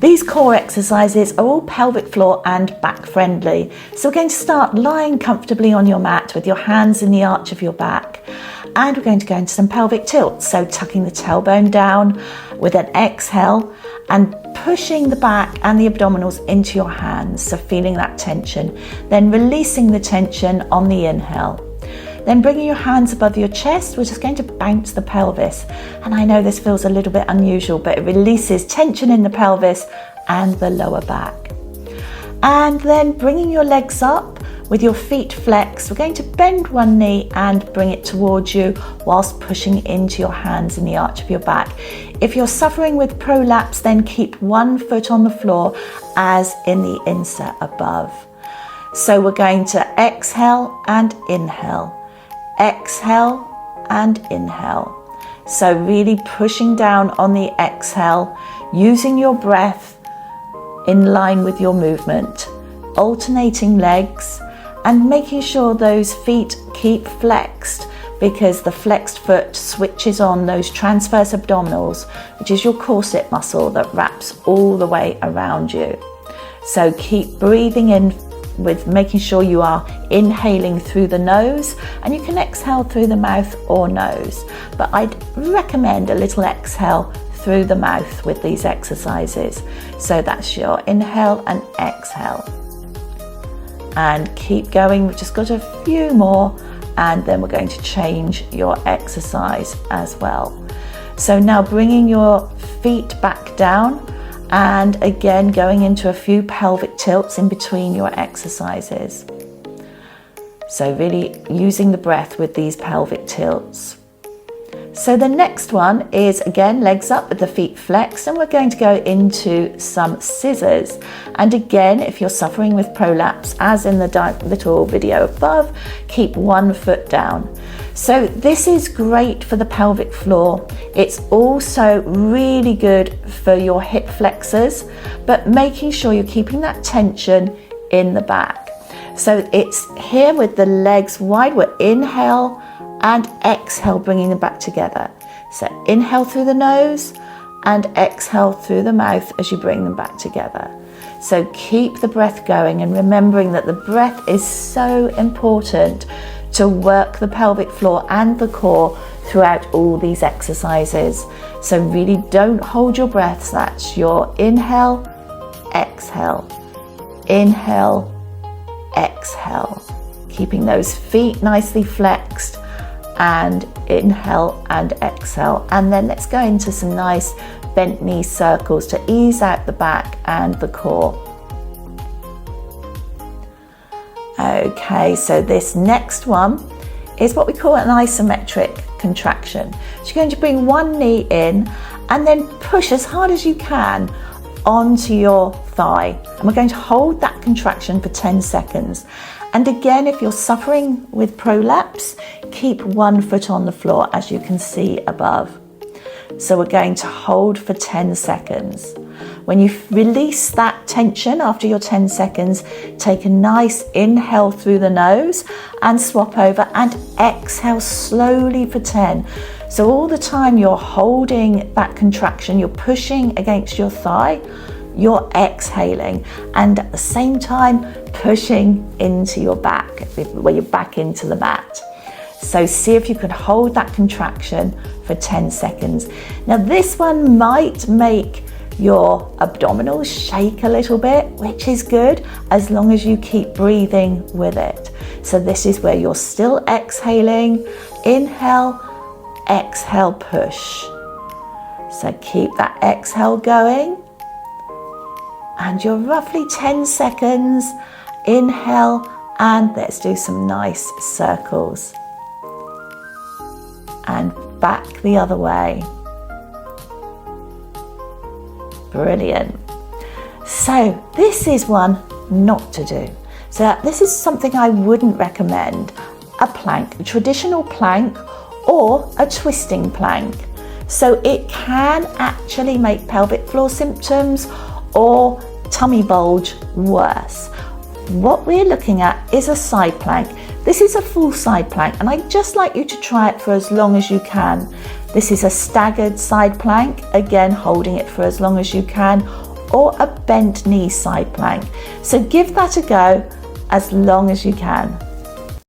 These core exercises are all pelvic floor and back friendly. So we're going to start lying comfortably on your mat with your hands in the arch of your back. And we're going to go into some pelvic tilts. So tucking the tailbone down with an exhale and pushing the back and the abdominals into your hands. So feeling that tension, then releasing the tension on the inhale. Then bringing your hands above your chest, we're just going to bounce the pelvis. And I know this feels a little bit unusual, but it releases tension in the pelvis and the lower back. And then bringing your legs up with your feet flexed, we're going to bend one knee and bring it towards you whilst pushing into your hands in the arch of your back. If you're suffering with prolapse, then keep one foot on the floor as in the insert above. So we're going to exhale and inhale. Exhale and inhale. So really pushing down on the exhale, using your breath in line with your movement, alternating legs and making sure those feet keep flexed, because the flexed foot switches on those transverse abdominals, which is your corset muscle that wraps all the way around you. So keep breathing in with making sure you are inhaling through the nose, and you can exhale through the mouth or nose, but I'd recommend a little exhale through the mouth with these exercises. So that's your inhale and exhale, and keep going. We've just got a few more and then we're going to change your exercise as well. So now bringing your feet back down and again going into a few pelvic tilts in between your exercises. So really using the breath with these pelvic tilts. So the next one is again legs up with the feet flexed, and we're going to go into some scissors. And again, if you're suffering with prolapse, as in the little video above, keep one foot down. So this is great for the pelvic floor. It's also really good for your hip flexors, but making sure you're keeping that tension in the back. So it's here with the legs wide, we're inhale and exhale, bringing them back together. So inhale through the nose and exhale through the mouth as you bring them back together. So keep the breath going, and remembering that the breath is so important to work the pelvic floor and the core throughout all these exercises. So really don't hold your breaths. That's your inhale, exhale, inhale, exhale. Keeping those feet nicely flexed, and inhale and exhale. And then let's go into some nice bent knee circles to ease out the back and the core. Okay, so this next one is what we call an isometric contraction. So you're going to bring one knee in and then push as hard as you can onto your thigh. And we're going to hold that contraction for 10 seconds. And again, if you're suffering with prolapse, keep one foot on the floor as you can see above. So we're going to hold for 10 seconds. When you release that tension after your 10 seconds, take a nice inhale through the nose and swap over, and exhale slowly for 10. So all the time you're holding that contraction, you're pushing against your thigh, you're exhaling, and at the same time pushing into your back, where you're back into the mat. So see if you can hold that contraction for 10 seconds. Now this one might make your abdominals shake a little bit, which is good as long as you keep breathing with it. So this is where you're still exhaling, inhale, exhale, push. So keep that exhale going. And you're roughly 10 seconds, inhale, and let's do some nice circles. And back the other way. Brilliant. So this is one not to do. So this is something I wouldn't recommend. A plank, a traditional plank or a twisting plank. So it can actually make pelvic floor symptoms or tummy bulge worse. What we're looking at is a side plank. This is a full side plank, and I'd just like you to try it for as long as you can. This is a staggered side plank, again holding it for as long as you can, or a bent knee side plank. So give that a go as long as you can.